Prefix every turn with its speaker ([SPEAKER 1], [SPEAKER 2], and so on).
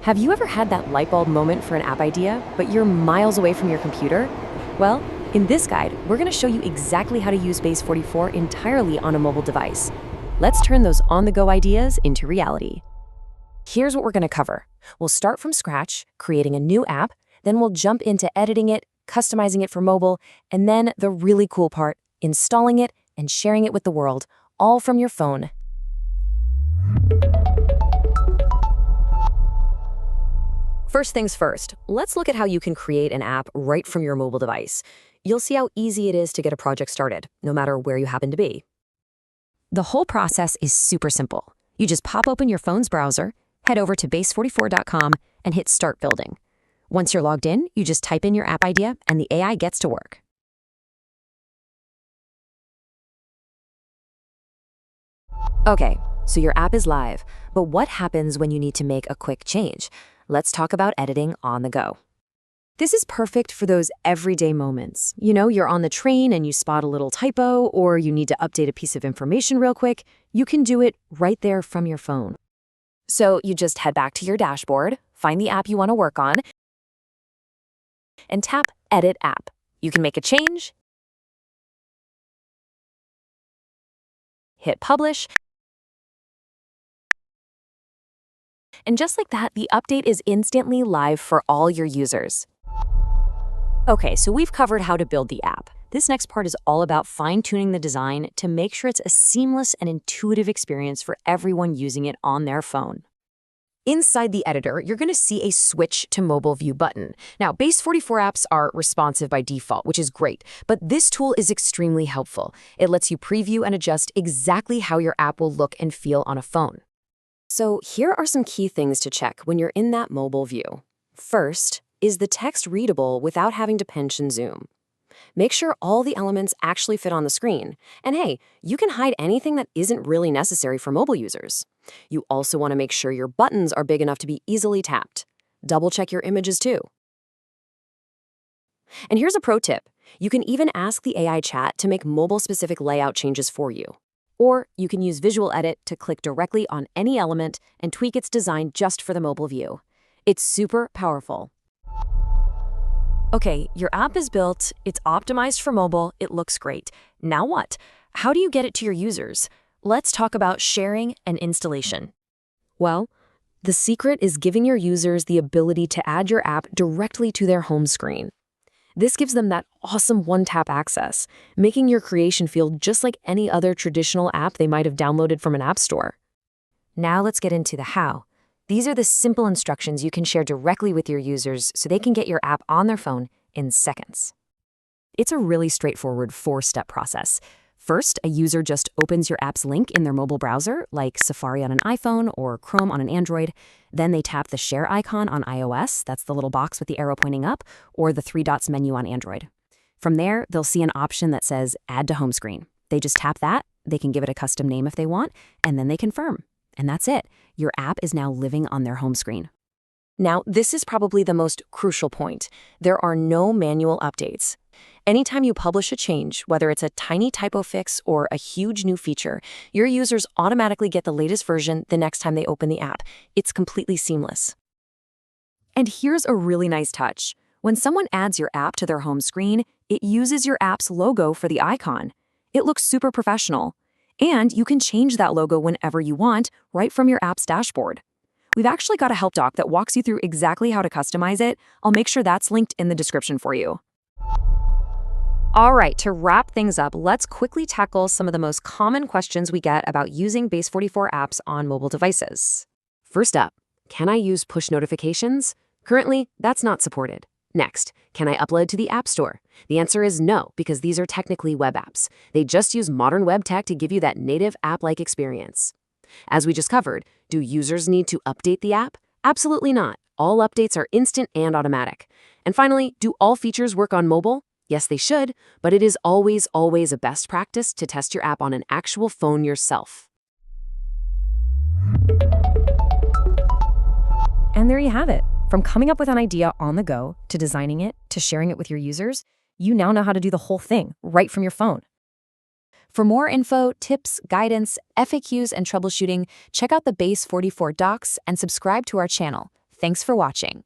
[SPEAKER 1] Have you ever had that light bulb moment for an app idea, but you're miles away from your computer? Well, in this guide, we're going to show you exactly how to use Base44 entirely on a mobile device. Let's turn those on-the-go ideas into reality. Here's what we're going to cover. We'll start from scratch, creating a new app, then we'll jump into editing it, customizing it for mobile, and then the really cool part, installing it and sharing it with the world, all from your phone. First things first, let's look at how you can create an app right from your mobile device. You'll see how easy it is to get a project started, no matter where you happen to be. The whole process is super simple. You just pop open your phone's browser, head over to base44.com, and hit Start Building. Once you're logged in, you just type in your app idea, and the AI gets to work. Okay, so your app is live, but what happens when you need to make a quick change? Let's talk about editing on the go. This is perfect for those everyday moments. You know, you're on the train and you spot a little typo, or you need to update a piece of information real quick. You can do it right there from your phone. So you just head back to your dashboard, find the app you want to work on, and tap Edit App. You can make a change, hit Publish, and just like that, the update is instantly live for all your users. Okay, so we've covered how to build the app. This next part is all about fine-tuning the design to make sure it's a seamless and intuitive experience for everyone using it on their phone. Inside the editor, you're going to see a Switch to Mobile View button. Now, Base44 apps are responsive by default, which is great, but this tool is extremely helpful. It lets you preview and adjust exactly how your app will look and feel on a phone. So here are some key things to check when you're in that mobile view. First, is the text readable without having to pinch and zoom? Make sure all the elements actually fit on the screen. And hey, you can hide anything that isn't really necessary for mobile users. You also want to make sure your buttons are big enough to be easily tapped. Double-check your images too. And here's a pro tip. You can even ask the AI chat to make mobile-specific layout changes for you. Or you can use Visual Edit to click directly on any element and tweak its design just for the mobile view. It's super powerful. Okay, your app is built, it's optimized for mobile, it looks great. Now what? How do you get it to your users? Let's talk about sharing and installation. Well, the secret is giving your users the ability to add your app directly to their home screen. This gives them that awesome one-tap access, making your creation feel just like any other traditional app they might have downloaded from an app store. Now let's get into the how. These are the simple instructions you can share directly with your users so they can get your app on their phone in seconds. It's a really straightforward 4-step process. First, a user just opens your app's link in their mobile browser, like Safari on an iPhone or Chrome on an Android. Then they tap the share icon on iOS, that's the little box with the arrow pointing up, or the 3 dots menu on Android. From there, they'll see an option that says Add to Home Screen. They just tap that, they can give it a custom name if they want, and then they confirm. And that's it. Your app is now living on their home screen. Now, this is probably the most crucial point. There are no manual updates. Anytime you publish a change, whether it's a tiny typo fix or a huge new feature, your users automatically get the latest version the next time they open the app. It's completely seamless. And here's a really nice touch. When someone adds your app to their home screen, it uses your app's logo for the icon. It looks super professional. And you can change that logo whenever you want, right from your app's dashboard. We've actually got a help doc that walks you through exactly how to customize it. I'll make sure that's linked in the description for you. All right, to wrap things up, let's quickly tackle some of the most common questions we get about using Base44 apps on mobile devices. First up, can I use push notifications? Currently, that's not supported. Next, can I upload to the App Store? The answer is no, because these are technically web apps. They just use modern web tech to give you that native app-like experience. As we just covered, do users need to update the app? Absolutely not. All updates are instant and automatic. And finally, do all features work on mobile? Yes, they should, but it is always a best practice to test your app on an actual phone yourself. And there you have it. From coming up with an idea on the go, to designing it, to sharing it with your users, you now know how to do the whole thing right from your phone. For more info, tips, guidance, FAQs, and troubleshooting, check out the Base44 docs and subscribe to our channel. Thanks for watching.